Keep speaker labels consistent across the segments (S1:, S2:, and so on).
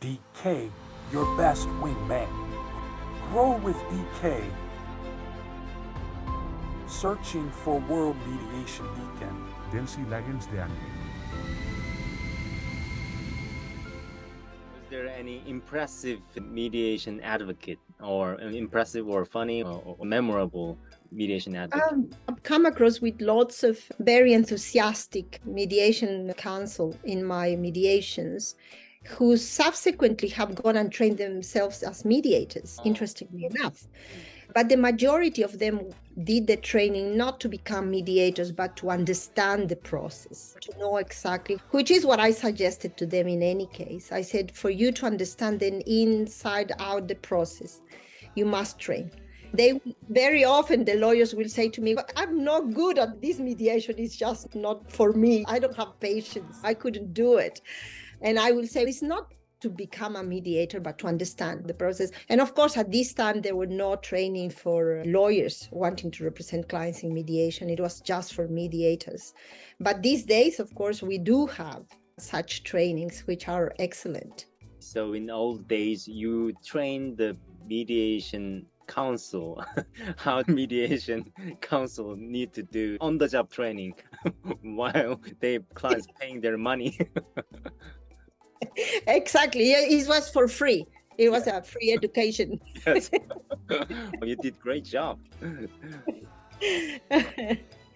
S1: DK, your best wingman. Grow with DK. Searching for World Mediation Deacon.
S2: Delcy Lagones de Anglim.
S3: Was there any impressive mediation advocate, or an impressive or funny or memorable mediation advocate?
S4: I've come across with lots of very enthusiastic mediation counsel in my mediations who subsequently have gone and trained themselves as mediators, interestingly enough. But the majority of them did the training not to become mediators, but to understand the process, to know exactly, which is what I suggested to them in any case. I said, for you to understand the inside out the process, you must train. They very often, the lawyers will say to me, I'm not good at this mediation. It's just not for me. I don't have patience. I couldn't do it. And I will say, it's not to become a mediator, but to understand the process. And of course, at this time, there were no training for lawyers wanting to represent clients in mediation. It was just for mediators. But these days, of course, we do have such trainings, which are excellent.
S3: So in old days, you trained the mediation counsel how mediation counsel need to do on-the-job training while their clients paying their money.
S4: Exactly. It was for free. It was a free education.
S3: Yes. You did great job.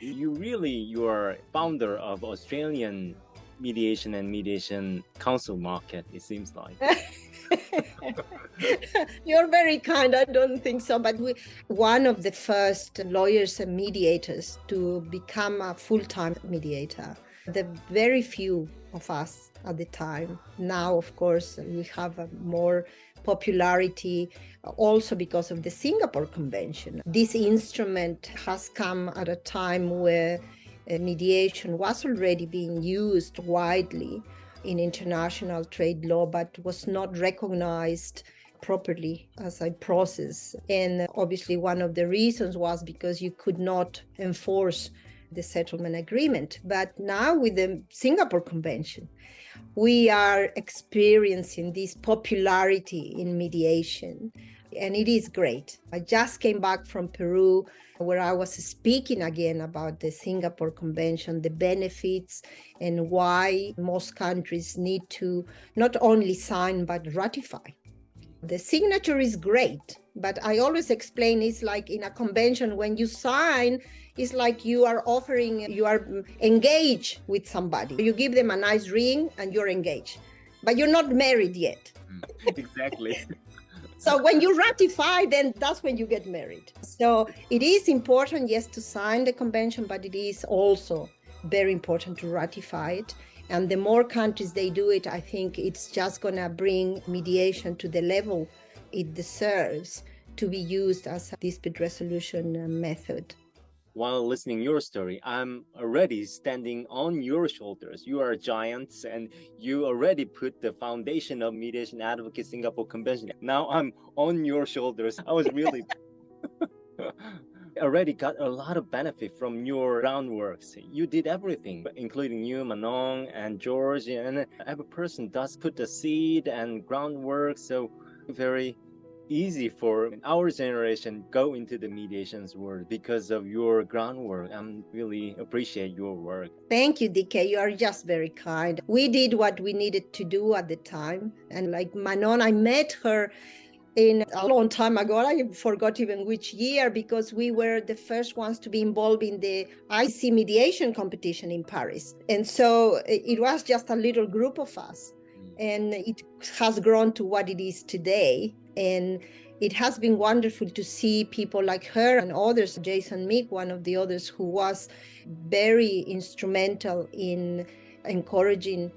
S3: You are founder of Australian mediation and mediation counsel market, it seems like.
S4: You're very kind. I don't think so. But one of the first lawyers and mediators to become a full-time mediator. The very few of us at the time. Now, of course, we have a more popularity also because of the Singapore Convention. This instrument has come at a time where mediation was already being used widely in international trade law, but was not recognized properly as a process. And obviously one of the reasons was because you could not enforce the settlement agreement. But now with the Singapore Convention, we are experiencing this popularity in mediation, and it is great. I just came back from Peru, where I was speaking again about the Singapore Convention, the benefits, and why most countries need to not only sign, but ratify. The signature is great, but I always explain it's like in a convention, when you sign, it's like you are engaged with somebody. You give them a nice ring and you're engaged, but you're not married yet.
S3: Exactly.
S4: So when you ratify, then that's when you get married. So it is important, yes, to sign the convention, but it is also very important to ratify it. And the more countries they do it, I think it's just going to bring mediation to the level it deserves to be used as a dispute resolution method.
S3: While listening your story, I'm already standing on your shoulders. You are giants, and you already put the foundation of Mediation Advocacy Singapore Convention. Now I'm on your shoulders. I was really already got a lot of benefit from your groundworks. You did everything, including you, Manon, and George, and every person does put the seed and groundwork. So very easy for our generation go into the mediations world because of your groundwork. I'm really appreciate your work.
S4: Thank you, DK. You are just very kind. We did what we needed to do at the time. And like Manon, I met her in a long time ago. I forgot even which year, because we were the first ones to be involved in the IC mediation competition in Paris. And so it was just a little group of us. And it has grown to what it is today. And it has been wonderful to see people like her and others, Jason Meek, one of the others, who was very instrumental in encouraging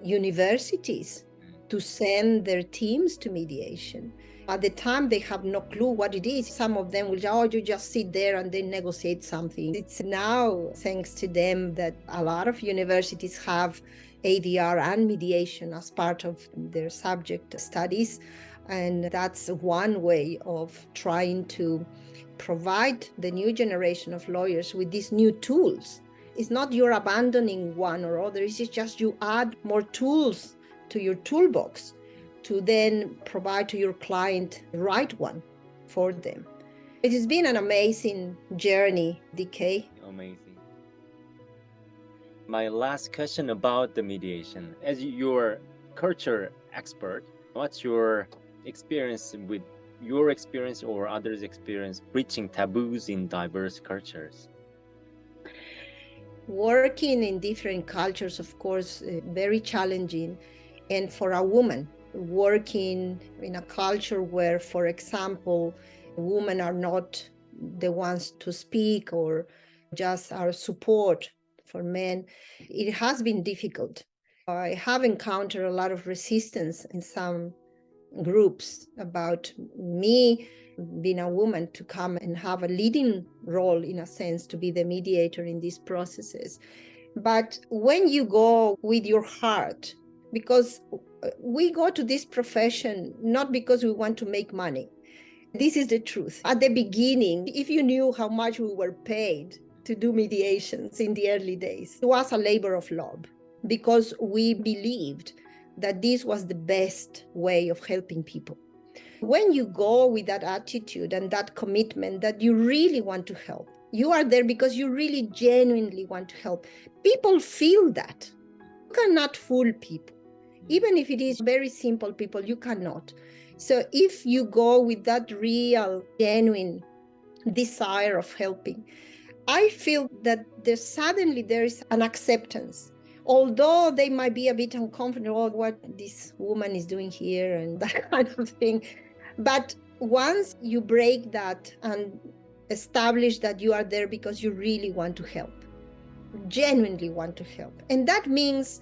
S4: universities to send their teams to mediation. At the time, they have no clue what it is. Some of them will say, oh, you just sit there and then negotiate something. It's now, thanks to them, that a lot of universities have ADR and mediation as part of their subject studies. And that's one way of trying to provide the new generation of lawyers with these new tools. It's not you're abandoning one or other, it's just you add more tools to your toolbox to then provide to your client the right one for them. It has been an amazing journey, DK.
S3: Amazing. My last question about the mediation. As your culture expert, what's your experience with your experience or others' experience breaching taboos in diverse cultures?
S4: Working in different cultures, of course, very challenging. And for a woman, working in a culture where, for example, women are not the ones to speak or just our support for men, it has been difficult. I have encountered a lot of resistance in some groups about me being a woman to come and have a leading role, in a sense, to be the mediator in these processes. But when you go with your heart, because we go to this profession not because we want to make money. This is the truth. At the beginning, if you knew how much we were paid to do mediations in the early days, it was a labor of love because we believed that this was the best way of helping people. When you go with that attitude and that commitment that you really want to help, you are there because you really genuinely want to help. People feel that. You cannot fool people. Even if it is very simple people, you cannot. So if you go with that real, genuine desire of helping, I feel that suddenly there is an acceptance. Although they might be a bit uncomfortable, what this woman is doing here and that kind of thing. But once you break that and establish that you are there because you really want to help, genuinely want to help. And that means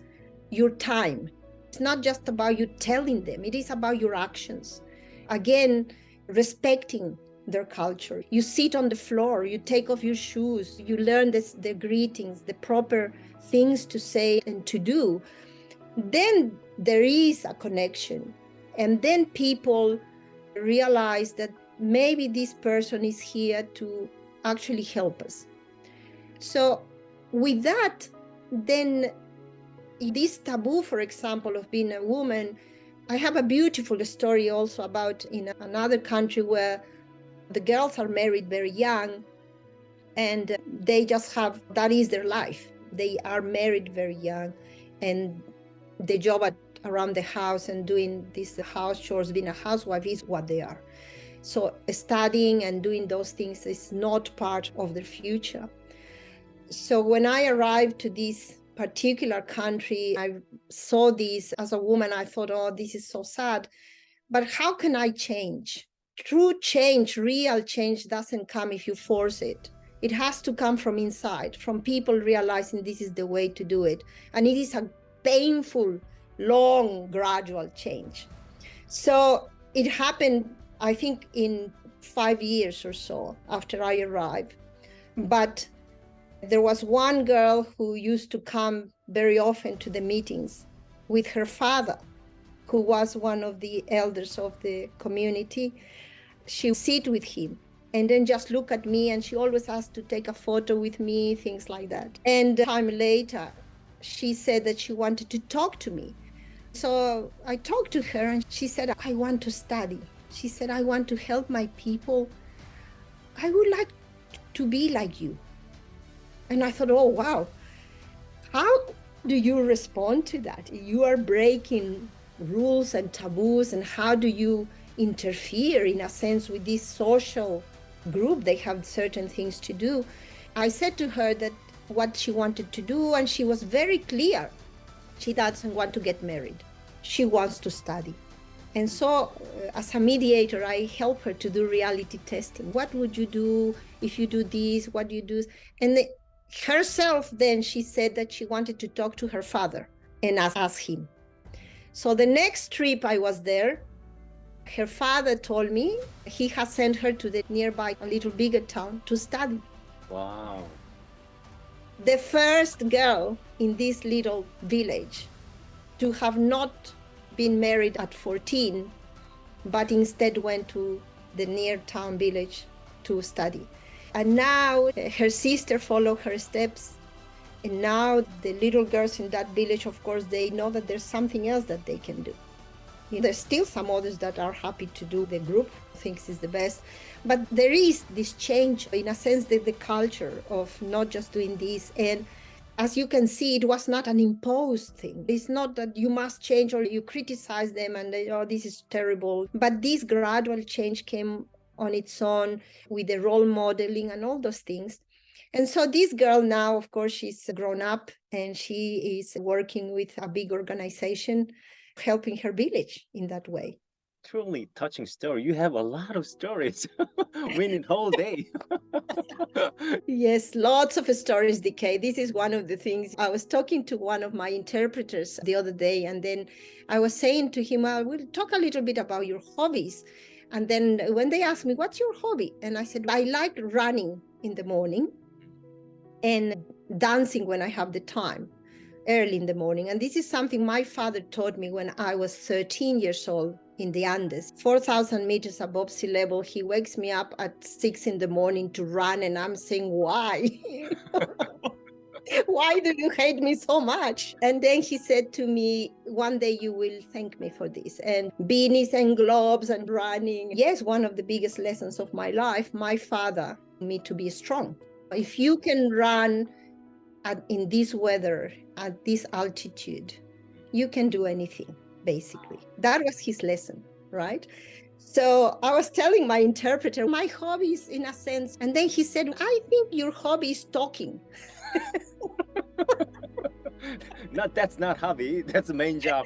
S4: your time. It's not just about you telling them, it is about your actions. Again, respecting their culture. You sit on the floor, you take off your shoes, you learn the greetings, the proper things to say and to do. Then there is a connection. And then people realize that maybe this person is here to actually help us. So with that, then this taboo, for example, of being a woman, I have a beautiful story also about in another country where the girls are married very young and they just have, that is their life. They are married very young and the job around the house and doing these house chores, being a housewife is what they are. So studying and doing those things is not part of their future. So when I arrived to this particular country, I saw this as a woman. I thought, oh, this is so sad. But how can I change? True change, real change doesn't come if you force it. It has to come from inside, from people realizing this is the way to do it. And it is a painful, long, gradual change. So it happened, I think, in 5 years or so after I arrived. But there was one girl who used to come very often to the meetings with her father, who was one of the elders of the community. She would sit with him and then just look at me, and she always asked to take a photo with me, things like that. And time later, she said that she wanted to talk to me. So I talked to her and she said, I want to study. She said, I want to help my people. I would like to be like you. And I thought, oh, wow, how do you respond to that? You are breaking rules and taboos, and how do you interfere, in a sense, with this social group? They have certain things to do. I said to her that what she wanted to do, and she was very clear. She doesn't want to get married. She wants to study. And so as a mediator, I help her to do reality testing. What would you do if you do this? What do you do? And herself, then she said that she wanted to talk to her father and ask him. So the next trip I was there, her father told me he has sent her to the nearby, a little bigger town to study.
S3: Wow.
S4: The first girl in this little village to have not been married at 14, but instead went to the near town village to study. And now her sister followed her steps. And now the little girls in that village, of course, they know that there's something else that they can do. There's still some others that are happy to do the group, thinks is the best. But there is this change, in a sense, that the culture of not just doing this. And as you can see, it was not an imposed thing. It's not that you must change or you criticize them and they, oh, this is terrible. But this gradual change came on its own with the role modeling and all those things. And so this girl now, of course, she's grown up and she is working with a big organization, helping her village in that way.
S3: Truly touching story. You have a lot of stories. We need whole day.
S4: Yes, lots of stories, DK. This is one of the things. I was talking to one of my interpreters the other day, and then I was saying to him, I will talk a little bit about your hobbies. And then when they asked me, what's your hobby? And I said, I like running in the morning and dancing when I have the time, early in the morning. And this is something my father taught me when I was 13 years old in the Andes, 4,000 meters above sea level. He wakes me up at 6 in the morning to run, and I'm saying, why? Why do you hate me so much? And then he said to me, one day you will thank me for this. And beanies and gloves and running. Yes, one of the biggest lessons of my life, my father taught me to be strong. If you can run in this weather, at this altitude, you can do anything, basically. That was his lesson, right? So I was telling my interpreter, my hobby is in a sense, and then he said, I think your hobby is talking.
S3: That's not hobby, that's the main job.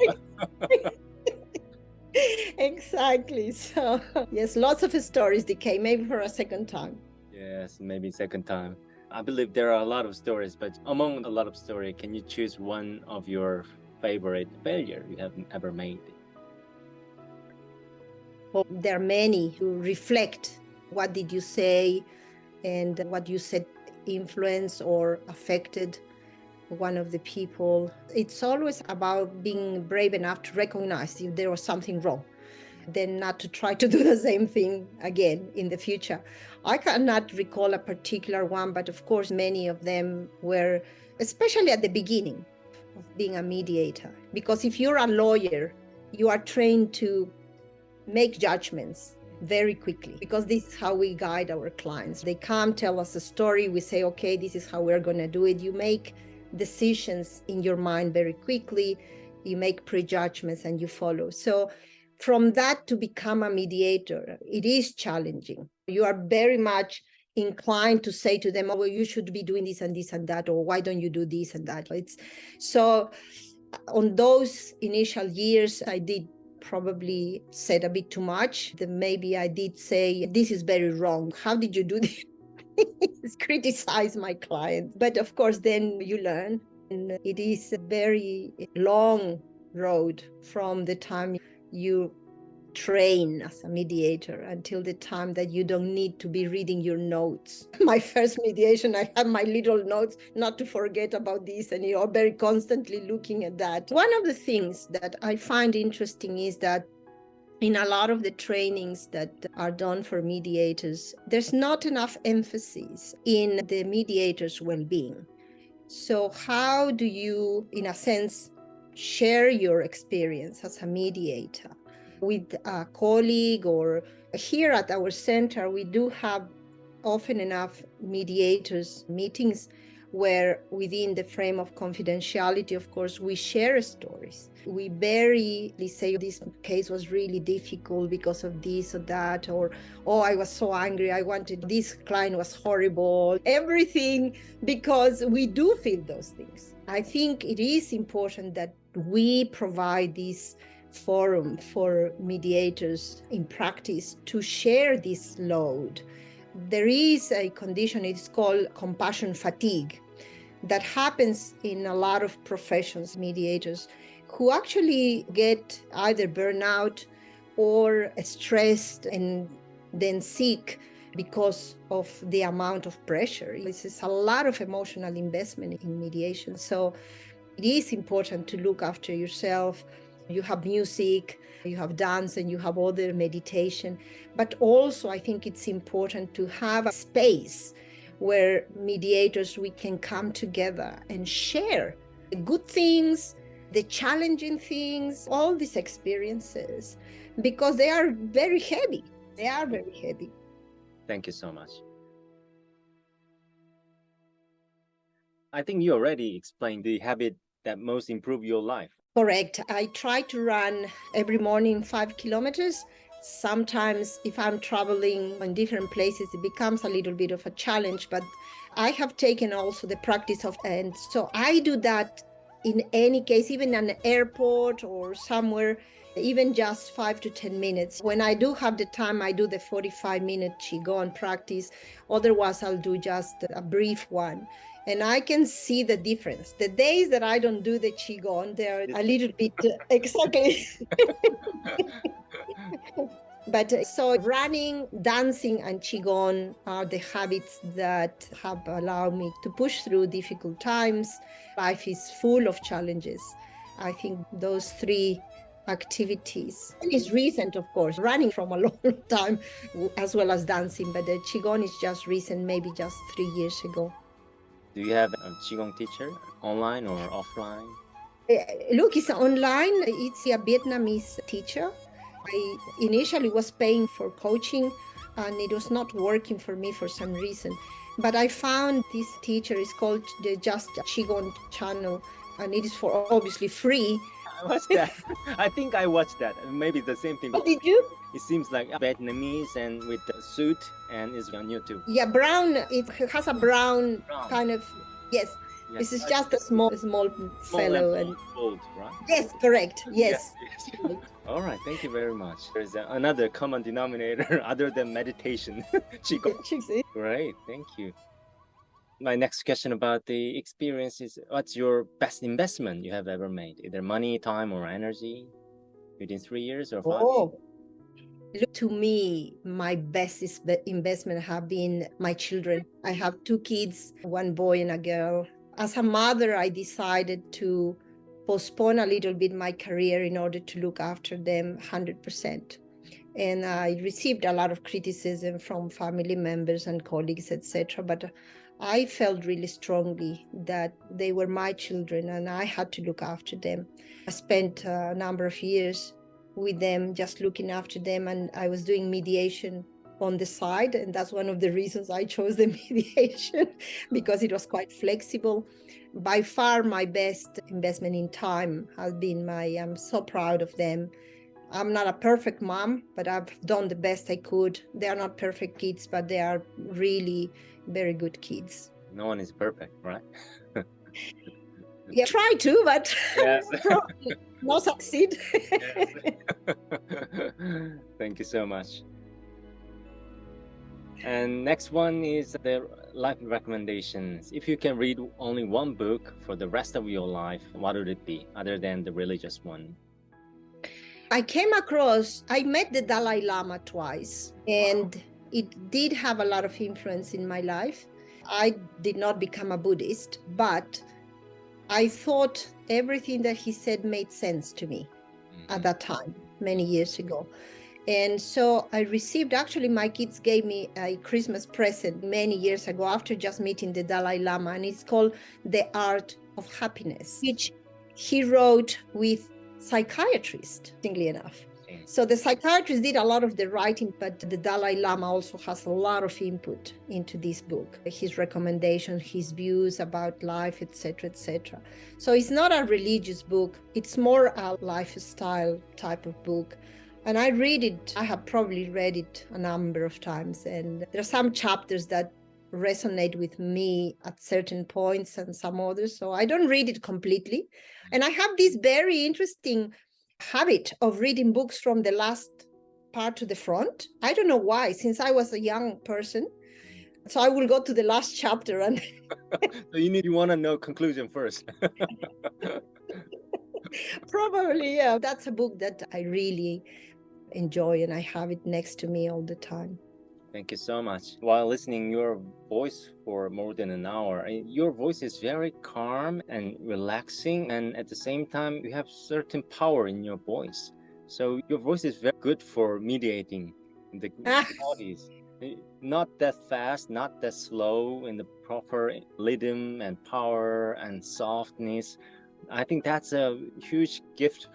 S4: Exactly. So yes, lots of stories decay, maybe for a second time.
S3: Yes, maybe second time. I believe there are a lot of stories, but among a lot of stories, can you choose one of your favorite failure you have ever made?
S4: Well, there are many who reflect what did you say and what you said influenced or affected one of the people. It's always about being brave enough to recognize if there was something wrong, then not to try to do the same thing again in the future. I cannot recall a particular one, but of course, many of them were, especially at the beginning of being a mediator. Because if you're a lawyer, you are trained to make judgments very quickly, because this is how we guide our clients. They come, tell us a story, we say, okay, this is how we're going to do it. You make decisions in your mind very quickly, you make prejudgments and you follow. So from that to become a mediator, it is challenging. You are very much inclined to say to them, oh, well, you should be doing this and that, or why don't you do this and that? It's so on those initial years, I did probably said a bit too much. Maybe I did say, this is very wrong. How did you do this? Criticize my client. But of course, then you learn. And it is a very long road from the time you train as a mediator until the time that you don't need to be reading your notes. My first mediation, I had my little notes not to forget about this, and you're very constantly looking at that. One of the things that I find interesting is that in a lot of the trainings that are done for mediators, there's not enough emphasis in the mediator's well-being. So how do you, in a sense, share your experience as a mediator with a colleague? Or here at our center, we do have often enough mediators meetings where within the frame of confidentiality, of course, we share stories. We barely say this case was really difficult because of this or that, or, oh, I was so angry, I wanted, this client was horrible, everything, because we do feel those things. I think it is important that we provide this forum for mediators in practice to share this load. There is a condition, it's called compassion fatigue, that happens in a lot of professions, mediators, who actually get either burnout or stressed and then sick because of the amount of pressure. This is a lot of emotional investment in mediation. So it is important to look after yourself. You have music, you have dance, and you have other meditation. But also, I think it's important to have a space where mediators, we can come together and share the good things, the challenging things, all these experiences, because they are very heavy. They are very heavy.
S3: Thank you so much. I think you already explained the habit that most improve your life.
S4: Correct. I try to run every morning 5 kilometers. Sometimes if I'm traveling in different places, it becomes a little bit of a challenge, but I have taken also the practice of, and so I do that in any case, even in an airport or somewhere, even just 5 to 10 minutes. When I do have the time, I do the 45-minute Qigong practice. Otherwise, I'll do just a brief one. And I can see the difference. The days that I don't do the Qigong, they're a little bit, exactly. But so running, dancing, and Qigong are the habits that have allowed me to push through difficult times. Life is full of challenges. I think those three activities, and it's recent, of course, running from a long time, as well as dancing, but the Qigong is just recent, maybe just 3 years ago.
S3: Do you have a Qigong teacher, online or offline?
S4: Look, it's online. It's a Vietnamese teacher. I initially was paying for coaching, and it was not working for me for some reason. But I found this teacher is called the Just Qigong channel, and it is for obviously free.
S3: I watched that. I think I watched that. Maybe the same thing.
S4: Oh, did you?
S3: It seems like Vietnamese and with the suit and is on YouTube.
S4: Yeah, brown. It has a brown
S3: Brown.
S4: kind of, yes.
S3: Yes,
S4: This is
S3: I-
S4: just a small fellow. And
S3: bold, right?
S4: yes, correct. Yes.
S3: Yes. All right, thank you very much. There's another common denominator other than meditation. Qigong. Great, thank you. My next question about the experience is, what's your best investment you have ever made? Either money, time, or energy within 3 years or 5 years?
S4: Oh, look, to me, my best investment have been my children. I have 2 kids, 1 boy and a girl. As a mother, I decided to postpone a little bit my career in order to look after them 100%. And I received a lot of criticism from family members and colleagues, etc. But I felt really strongly that they were my children and I had to look after them. I spent a number of years with them, just looking after them, and I was doing mediation on the side, and that's one of the reasons I chose the mediation, because it was quite flexible. By far my best investment in time has been I'm so proud of them. I'm not a perfect mom, but I've done the best I could. They are not perfect kids, but they are really very good kids.
S3: No one is perfect, right?
S4: Yeah, try to, but
S3: Yes.
S4: probably not succeed.
S3: Yes. Thank you so much. And next one is the life recommendations. If you can read only one book for the rest of your life, what would it be other than the religious one?
S4: I met the Dalai Lama twice, and it did have a lot of influence in my life. I did not become a Buddhist, but I thought everything that he said made sense to me at that time, many years ago. And so I received, actually, my kids gave me a Christmas present many years ago after just meeting the Dalai Lama, and it's called The Art of Happiness, which he wrote with psychiatrists, interestingly enough. So the psychiatrist did a lot of the writing, but the Dalai Lama also has a lot of input into this book, his recommendations, his views about life, etc., etc. So it's not a religious book, it's more a lifestyle type of book. And I read it, I have probably read it a number of times, and there are some chapters that resonate with me at certain points and some others. So I don't read it completely. And I have this very interesting habit of reading books from the last part to the front. I don't know why, since I was a young person. So I will go to the last chapter and
S3: So you want to know conclusion first.
S4: probably, yeah, that's a book that I really enjoy, and I have it next to me all the time.
S3: Thank you so much. While listening your voice for more than an hour, your voice is very calm and relaxing, and at the same time, you have certain power in your voice. So your voice is very good for mediating the bodies. Not that fast, not that slow, in the proper rhythm and power and softness. I think that's a huge gift.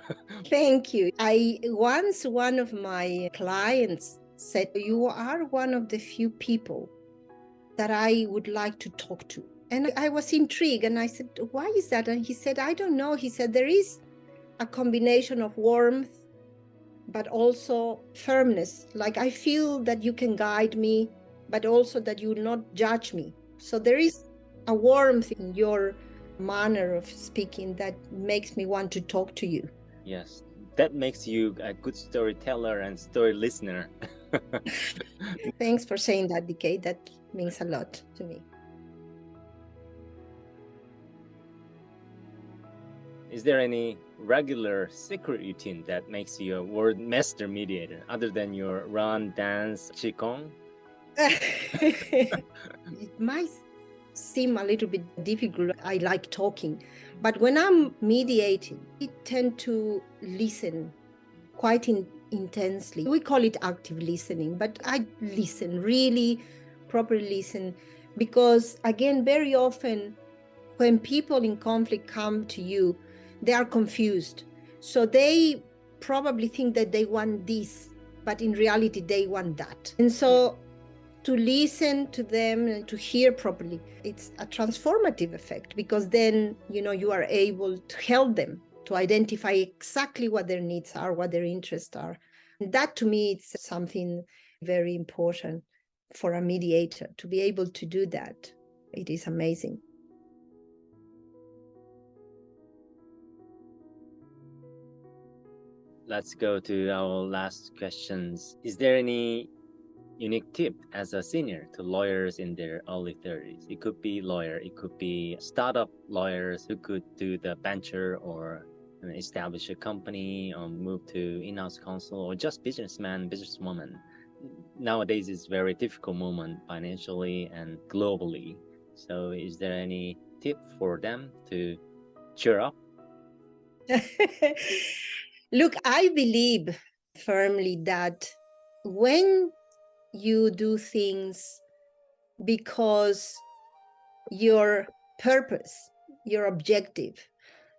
S4: Thank you. One of my clients said, "You are one of the few people that I would like to talk to." And I was intrigued and I said, "Why is that?" And he said, "I don't know." He said, "There is a combination of warmth, but also firmness. Like I feel that you can guide me, but also that you will not judge me. So there is a warmth in your manner of speaking that makes me want to talk to you."
S3: Yes, that makes you a good storyteller and story listener.
S4: Thanks for saying that, DK. That means a lot to me.
S3: Is there any regular secret routine that makes you a world master mediator other than your run, dance, qigong?
S4: It might seem a little bit difficult. I like talking, but when I'm mediating, I tend to listen quite intensely. We call it active listening, but I listen, really properly listen, because again, very often when people in conflict come to you, they are confused. So they probably think that they want this, but in reality, they want that. And so to listen to them and to hear properly, it's a transformative effect, because then, you are able to help them to identify exactly what their needs are, what their interests are. And that to me, it's something very important for a mediator to be able to do that. It is amazing.
S3: Let's go to our last questions. Is there any unique tip as a senior to lawyers in their early 30s? It could be lawyer, it could be startup lawyers who could do the venture or establish a company or move to in-house counsel, or just businessman, businesswoman. Nowadays it's very difficult moment financially and globally. So is there any tip for them to cheer up?
S4: Look, I believe firmly that when you do things because your purpose, your objective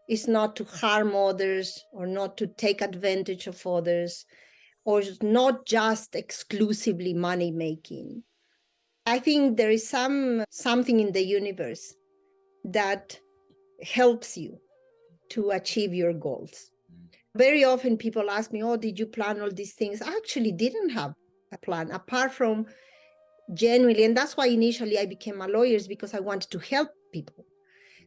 S4: is not to harm others or not to take advantage of others, or not just exclusively money making, I think there is something in the universe that helps you to achieve your goals. Very often people ask me, "Oh, did you plan all these things?" I actually didn't have a plan apart from genuinely, and that's why initially I became a lawyer, is because I wanted to help people.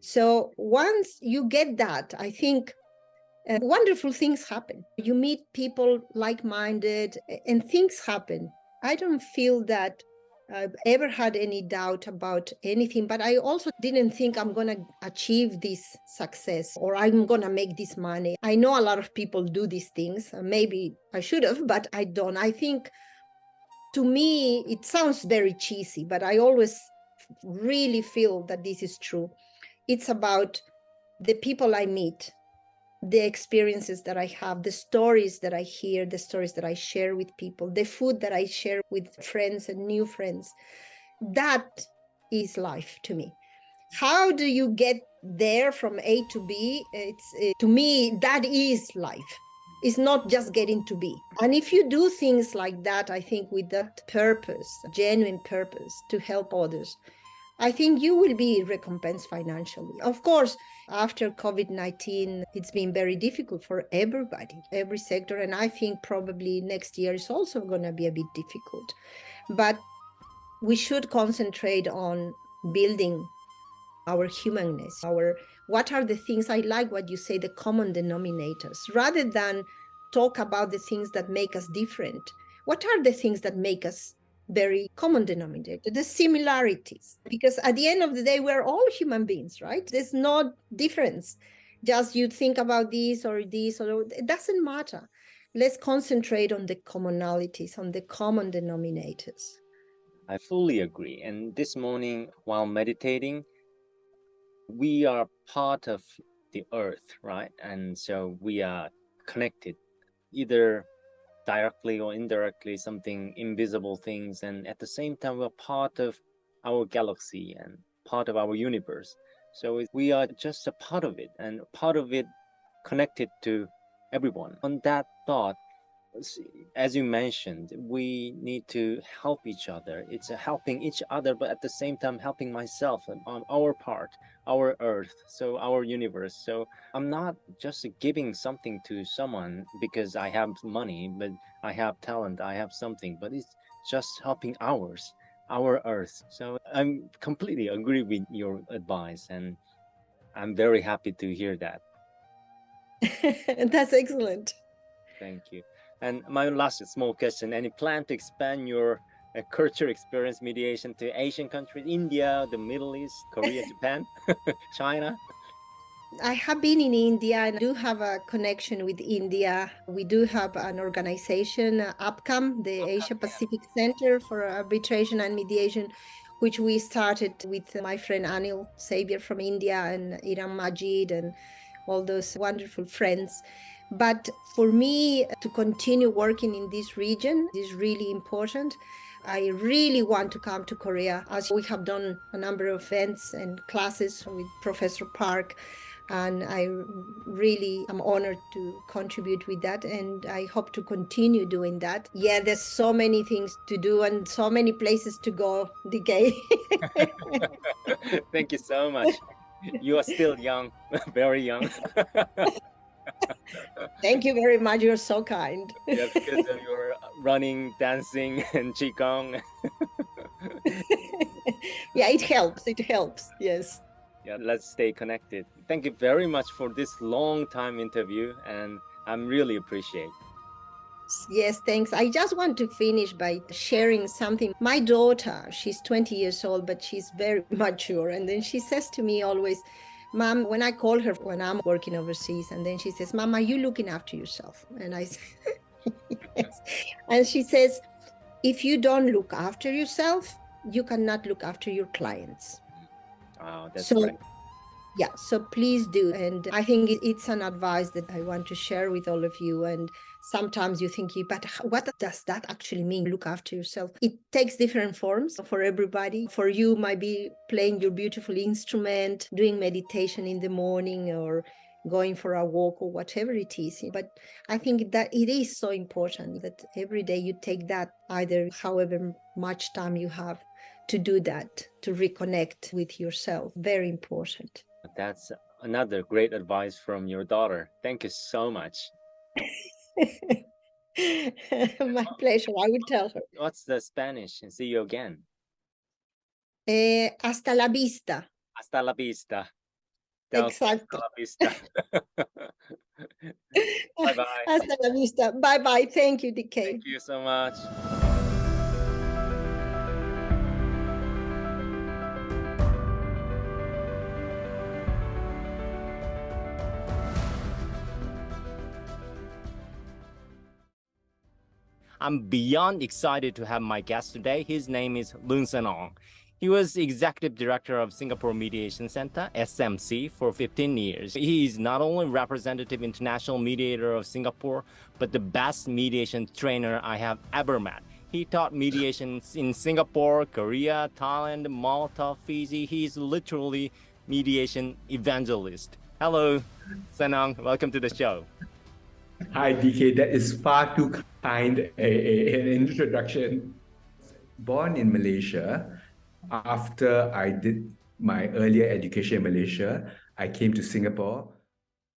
S4: So once you get that, I think wonderful things happen. You meet people like-minded and things happen. I don't feel that I've ever had any doubt about anything, but I also didn't think I'm going to achieve this success or I'm going to make this money. I know a lot of people do these things. Maybe I should have, but I don't. I think, to me, it sounds very cheesy, but I always really feel that this is true. It's about the people I meet, the experiences that I have, the stories that I hear, the stories that I share with people, the food that I share with friends and new friends. That is life to me. How do you get there from A to B? To me, that is life. It's not just getting to B. And if you do things like that, I think with that purpose, genuine purpose to help others, I think you will be recompensed financially. Of course, after COVID-19, it's been very difficult for everybody, every sector. And I think probably next year is also going to be a bit difficult. But we should concentrate on building our humanness, what are the things, I like what you say, the common denominators, rather than talk about the things that make us different. What are the things that make us very common denominator, the similarities? Because at the end of the day, we're all human beings, right? There's no difference. Just you think about this, or it doesn't matter. Let's concentrate on the commonalities, on the common denominators.
S3: I fully agree. And this morning, while meditating, we are part of the earth, right? And so we are connected, either directly or indirectly, something invisible things. And at the same time, we're part of our galaxy and part of our universe. So we are just a part of it, and part of it connected to everyone. On that thought, as you mentioned, we need to help each other. It's helping each other, but at the same time helping myself on our part, our earth, so our universe. So I'm not just giving something to someone because I have money, but I have talent, I have something, but it's just helping our earth. So I'm completely agree with your advice, and I'm very happy to hear that.
S4: That's excellent.
S3: Thank you. And my last small question, any plan to expand your culture experience mediation to Asian countries, India, the Middle East, Korea, Japan, China?
S4: I have been in India and do have a connection with India. We do have an organization, APCAM, the Asia Pacific Center for Arbitration and Mediation, which we started with my friend Anil Savior from India and Iram Majid and all those wonderful friends. But for me to continue working in this region is really important. I really want to come to Korea, as we have done a number of events and classes with Professor Park. And I really am honored to contribute with that. And I hope to continue doing that. Yeah, there's so many things to do and so many places to go, DK.
S3: Thank you so much. You are still young, very young.
S4: Thank you very much. You're so kind.
S3: Yeah, because of your running, dancing, and qigong.
S4: Yeah, it helps. It helps. Yes.
S3: Yeah, let's stay connected. Thank you very much for this long time interview, and I'm really appreciate.
S4: Yes, thanks. I just want to finish by sharing something. My daughter, she's 20 years old, but she's very mature. And then she says to me always, Mom, when I call her when I'm working overseas, and then she says, Mom, are you looking after yourself? And I say, yes. And she says, if you don't look after yourself, you cannot look after your clients.
S3: Wow, that's
S4: So,
S3: right.
S4: yeah, so please do. And I think it's an advice that I want to share with all of you. And sometimes you think, but what does that actually mean? Look after yourself. It takes different forms for everybody. For you, might be playing your beautiful instrument, doing meditation in the morning, or going for a walk, or whatever it is. But I think that it is so important that every day you take that, either however much time you have to do that, to reconnect with yourself. Very important.
S3: That's another great advice from your daughter. Thank you so much.
S4: My pleasure. I will tell her.
S3: What's the Spanish? And see you again.
S4: Hasta la vista.
S3: Hasta la vista. Delcy,
S4: Exacto.
S3: hasta la vista. Bye-bye.
S4: Hasta la vista. Bye-bye. Thank you, DK.
S3: Thank you so much. I'm beyond excited to have my guest today. His name is Loon Senong. He was Executive Director of Singapore Mediation Center, SMC, for 15 years. He is not only representative international mediator of Singapore, but the best mediation trainer I have ever met. He taught mediation in Singapore, Korea, Thailand, Malta, Fiji. He's literally mediation evangelist. Hello, Senong. Welcome to the show.
S5: Hi, DK. That is far too kind an introduction. Born in Malaysia, after I did my earlier education in Malaysia, I came to Singapore